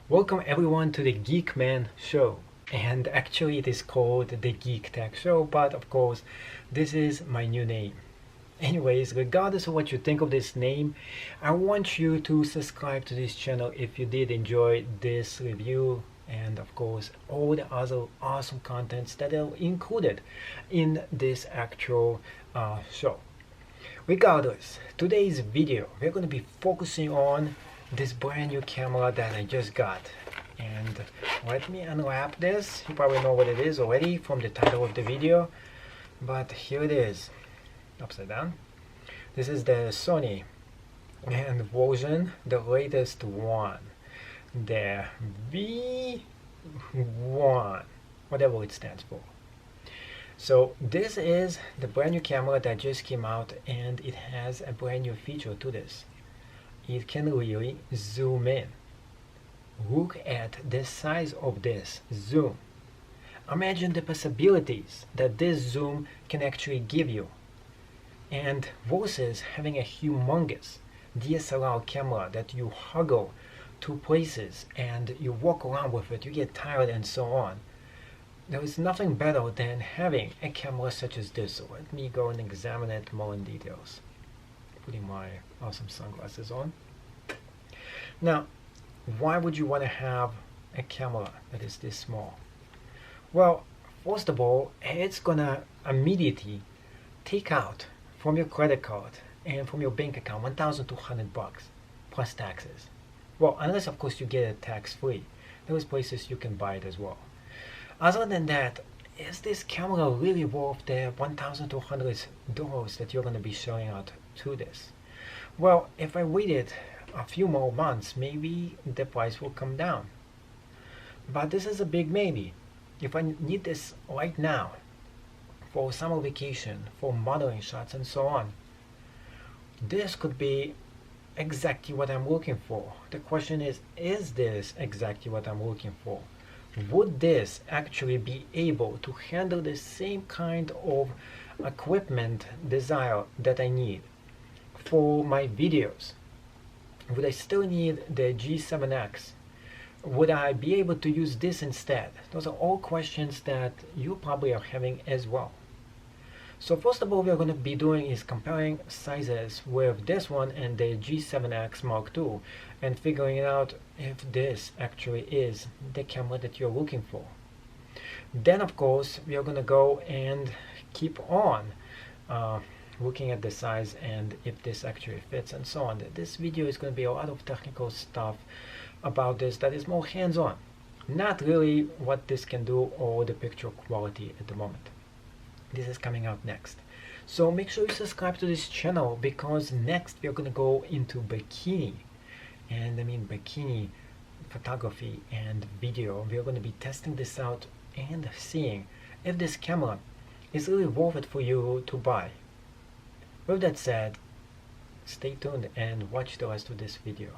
Welcome everyone to the Geek Man Show. And actually it is called the Geek Tech Show, but of course this is my new name. Anyways, regardless of what you think of this name, I want you to subscribe to this channel if you did enjoy this review and of course all the other awesome contents that are included in this actual show. Regardless, today's video we're going to be focusing on this brand new camera that I just got. And let me unwrap this. You probably know what it is already from the title of the video, but here it is, upside down. This is the Sony and version, the latest one, the V1, whatever it stands for. So this is the brand new camera that just came out, and it has a brand new feature to this. It can really zoom in. Look at the size of this zoom. Imagine the possibilities that this zoom can actually give you, and versus having a humongous DSLR camera that you huggle to places and you walk around with it, you get tired and so on. There is nothing better than having a camera such as this. So let me go and examine it more in details. Putting my awesome sunglasses on. Now, why would you want to have a camera that is this small? Well, first of all, it's gonna immediately take out from your credit card and from your bank account $1,200 plus taxes. Well, unless of course you get it tax-free. There is places you can buy it as well. Other than that, is this camera really worth the $1,200 that you're going to be showing out to this? Well, if I waited a few more months, maybe the price will come down. But this is a big maybe. If I need this right now, for summer vacation, for modeling shots and so on, this could be exactly what I'm looking for. The question is this exactly what I'm looking for? Would this actually be able to handle the same kind of equipment desire that I need for my videos? Would I still need the G7X? Would I be able to use this instead? Those are all questions that you probably are having as well. So first of all, we're going to be doing is comparing sizes with this one and the G7X Mark II and figuring out if this actually is the camera that you're looking for. Then of course we are going to go and keep on looking at the size and if this actually fits and so on. This video is going to be a lot of technical stuff about this that is more hands-on, not really what this can do or the picture quality at the moment. This is coming out next. So make sure you subscribe to this channel, because next we're going to go into bikini, and I mean bikini photography and video. We're going to be testing this out and seeing if this camera is really worth it for you to buy. With that said, stay tuned and watch the rest of this video.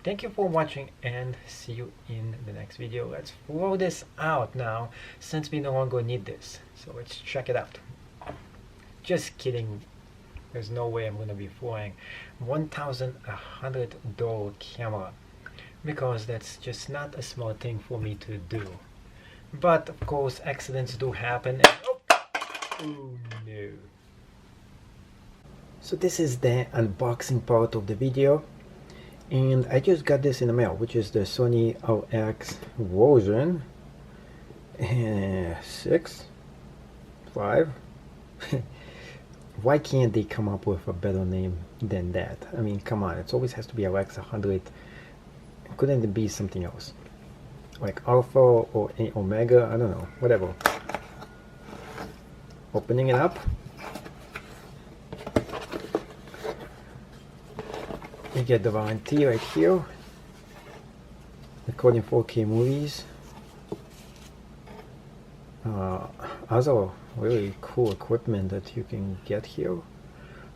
Thank you for watching and see you in the next video. Let's throw this out now since we no longer need this. So let's check it out. Just kidding. There's no way I'm going to be throwing $1,100 camera, because that's just not a smart thing for me to do. But of course accidents do happen. And oh no. So this is the unboxing part of the video. And I just got this in the mail, which is the Sony RX version 6, 5. Why can't they come up with a better name than that? I mean, come on, it always has to be RX100. Couldn't it be something else? Like Alpha or Omega? I don't know, whatever. Opening it up. You get the warranty right here, recording 4K movies, other really cool equipment that you can get here,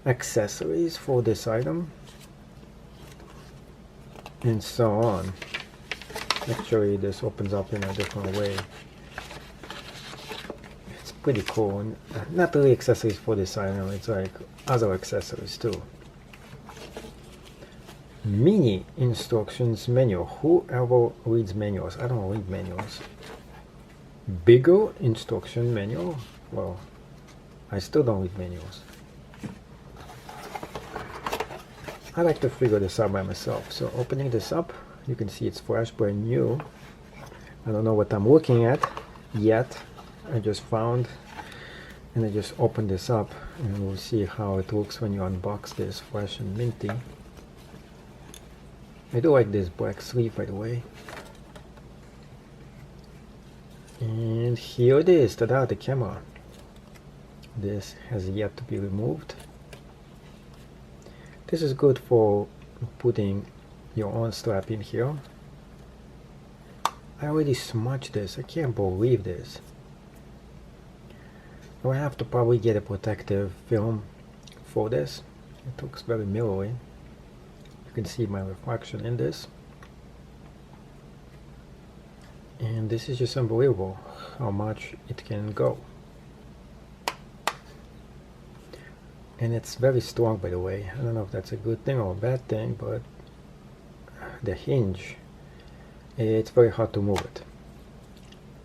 accessories for this item, and so on. Actually this opens up in a different way. It's pretty cool. And not really accessories for this item, it's like other accessories too. Mini instructions manual. Whoever reads manuals? I don't read manuals. Bigger instruction manual? Well, I still don't read manuals. I like to figure this out by myself. So opening this up, you can see it's fresh, brand new. I don't know what I'm looking at yet. I just found, and I just opened this up, and we'll see how it looks when you unbox this, fresh and minty. I do like this black sleeve, by the way. And here it is, tada, the camera. This has yet to be removed. This is good for putting your own strap in here. I already smudged this, I can't believe this. I'll have to probably get a protective film for this. It looks very mirrory. You can see my reflection in this. And this is just unbelievable how much it can go. And it's very strong, by the way. I don't know if that's a good thing or a bad thing, but the hinge, it's very hard to move it.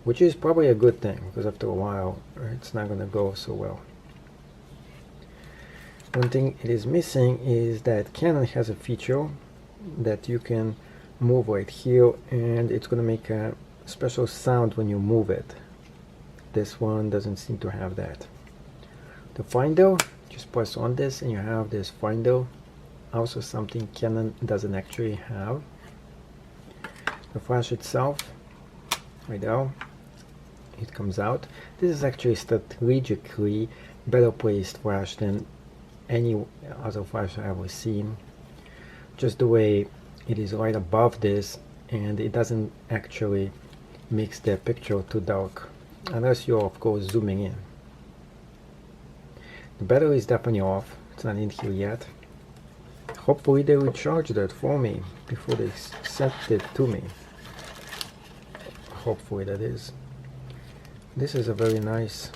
Which is probably a good thing, because after a while it's not going to go so well. One thing it is missing is that Canon has a feature that you can move right here, and it's going to make a special sound when you move it. This one doesn't seem to have that. The finder, just press on this and you have this finder, also something Canon doesn't actually have. The flash itself, right now, it comes out. This is actually strategically better placed flash than any other flash I've ever seen. Just the way it is right above this, and it doesn't actually makes the picture too dark, unless you're of course zooming in. The battery is definitely off, it's not in here yet. Hopefully they will charge that for me before they sent it to me. Hopefully that is. This is a very nice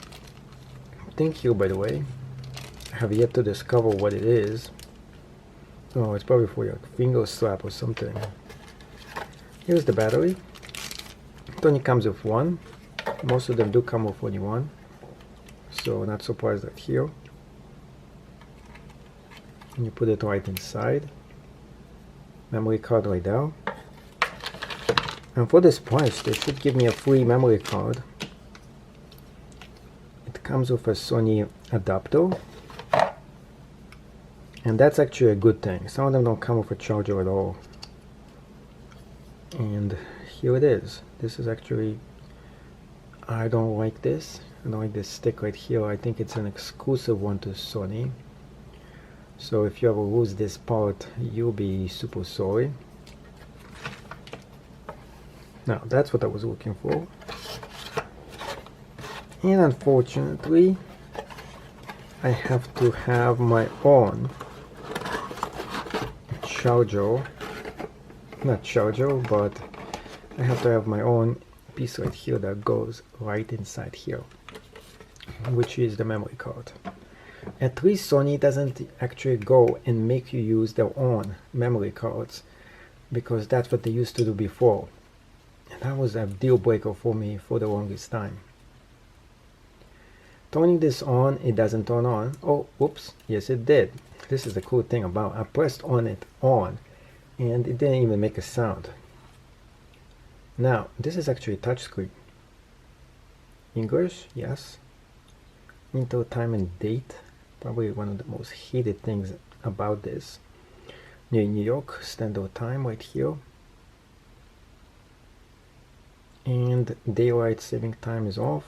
thing here, by the way. I have yet to discover what it is. Oh, it's probably for your finger strap or something. Here's the battery. It only comes with one. Most of them do come with only one, so not surprised that here. And you put it right inside. Memory card right there. And for this price, they should give me a free memory card. It comes with a Sony adapter, and that's actually a good thing. Some of them don't come with a charger at all. And here it is. This is actually, I don't like this. I don't like this stick right here. I think it's an exclusive one to Sony. So if you ever lose this part, you'll be super sorry. Now that's what I was looking for. And unfortunately, I have to have my own charger. Not charger, but I have to have my own piece right here that goes right inside here, which is the memory card. At least Sony doesn't actually go and make you use their own memory cards, because that's what they used to do before. And that was a deal breaker for me for the longest time. Turning this on, it doesn't turn on. Oh, whoops, yes it did. This is the cool thing about, I pressed on it on, and it didn't even make a sound. Now, this is actually a touchscreen. English, yes. Enter time and date, probably one of the most hated things about this. New York Standard Time right here. And daylight saving time is off.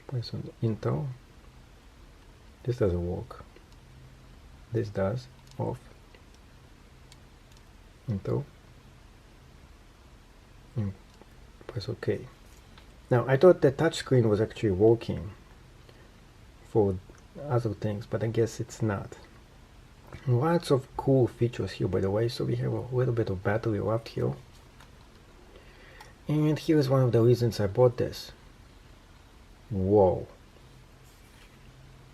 Press on enter. This doesn't work. This does. Off. Enter. And press OK. Now I thought the touchscreen was actually working for other things, but I guess it's not. Lots of cool features here, by the way. So we have a little bit of battery left here. And here's one of the reasons I bought this. Whoa.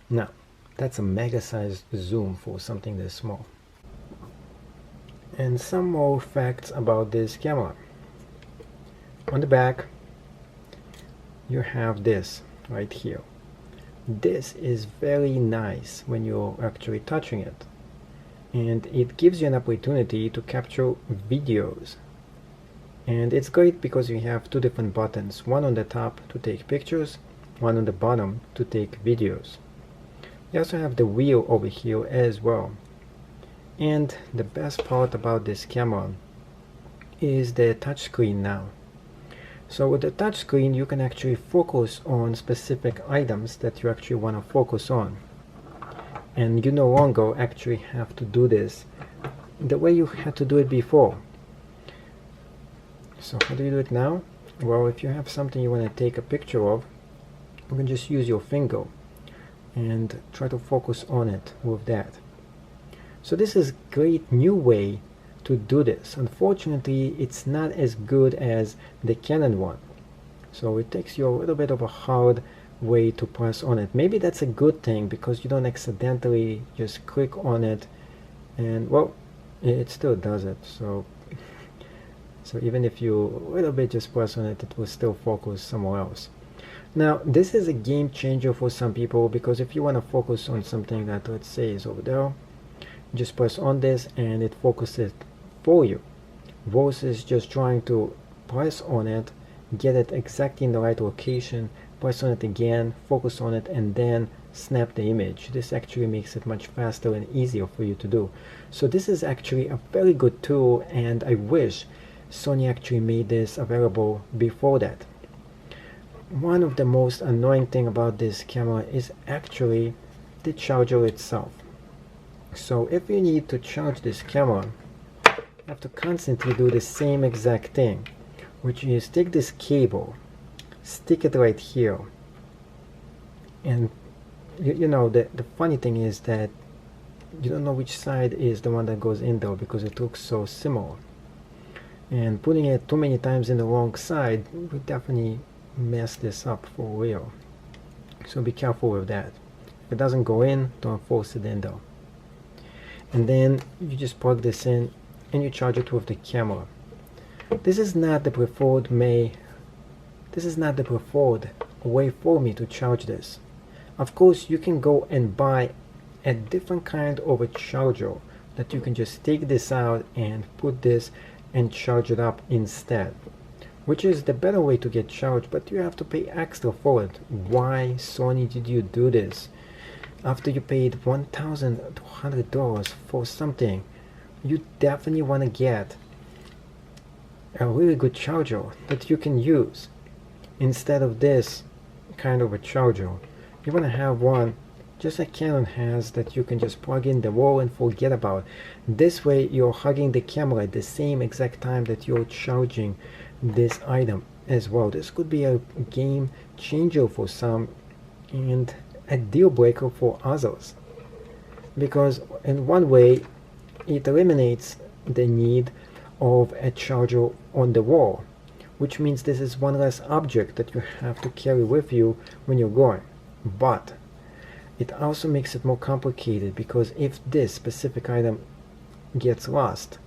Now, that's a mega sized zoom for something this small. And some more facts about this camera. On the back you have this right here. This is very nice when you're actually touching it, and it gives you an opportunity to capture videos. And it's great because you have two different buttons, one on the top to take pictures, one on the bottom to take videos. You also have the wheel over here as well. And the best part about this camera is the touchscreen now. So with the touchscreen you can actually focus on specific items that you actually want to focus on. And you no longer actually have to do this the way you had to do it before. So how do you do it now? Well, if you have something you want to take a picture of, you can just use your finger and try to focus on it with that. So this is a great new way to do this. Unfortunately, it's not as good as the Canon one. So it takes you a little bit of a hard way to press on it. Maybe that's a good thing because you don't accidentally just click on it and, well, it still does it. So even if you a little bit just press on it, it will still focus somewhere else. Now this is a game changer for some people, because if you want to focus on something that, let's say, is over there, just press on this and it focuses for you, versus just trying to press on it, get it exactly in the right location, press on it again, focus on it, and then snap the image. This actually makes it much faster and easier for you to do. So this is actually a very good tool, and I wish Sony actually made this available before that. One of the most annoying thing about this camera is actually the charger itself. So if you need to charge this camera, you have to constantly do the same exact thing, which is take this cable, stick it right here, and you know, the funny thing is that you don't know which side is the one that goes in there because it looks so similar. And putting it too many times in the wrong side would definitely mess this up for real. So be careful with that. If it doesn't go in, don't force it in there. And then you just plug this in and you charge it with the camera. This is not the preferred way for me to charge this. Of course, you can go and buy a different kind of a charger that you can just take this out and put this and charge it up instead, which is the better way to get charged, but you have to pay extra for it. Why, Sony, did you do this? After you paid $1,200 for something, you definitely want to get a really good charger that you can use instead of this kind of a charger. You want to have one just like Canon has, that you can just plug in the wall and forget about. This way you're hugging the camera at the same exact time that you're charging this item as well. This could be a game changer for some and a deal breaker for others, because in one way it eliminates the need of a charger on the wall, which means this is one less object that you have to carry with you when you're going. But it also makes it more complicated, because if this specific item gets lost,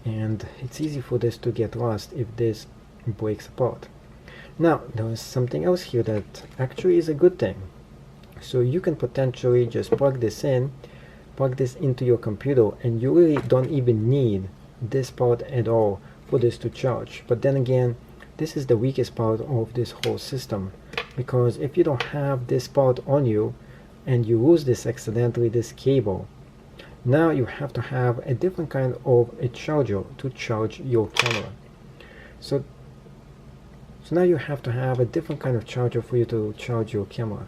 and it's easy for this to get lost if this breaks apart. Now there is something else here that actually is a good thing. So you can potentially just plug this into your computer, and you really don't even need this part at all for this to charge. But then again, this is the weakest part of this whole system, because if you don't have this part on you and you lose this accidentally, this cable, now you have to have a different kind of a charger to charge your camera. So now you have to have a different kind of charger for you to charge your camera.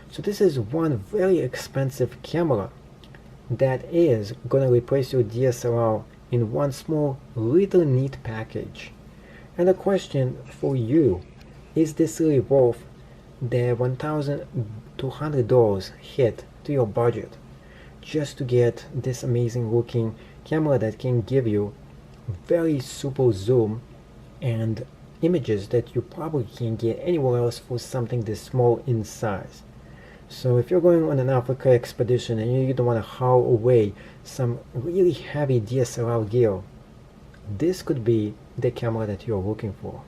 So this is one very expensive camera that is going to replace your DSLR in one small little neat package. And the question for you, is this really worth the $1,200 hit to your budget just to get this amazing looking camera that can give you very super zoom and images that you probably can't get anywhere else for something this small in size? So if you're going on an Africa expedition and you don't want to haul away some really heavy DSLR gear, this could be the camera that you're looking for.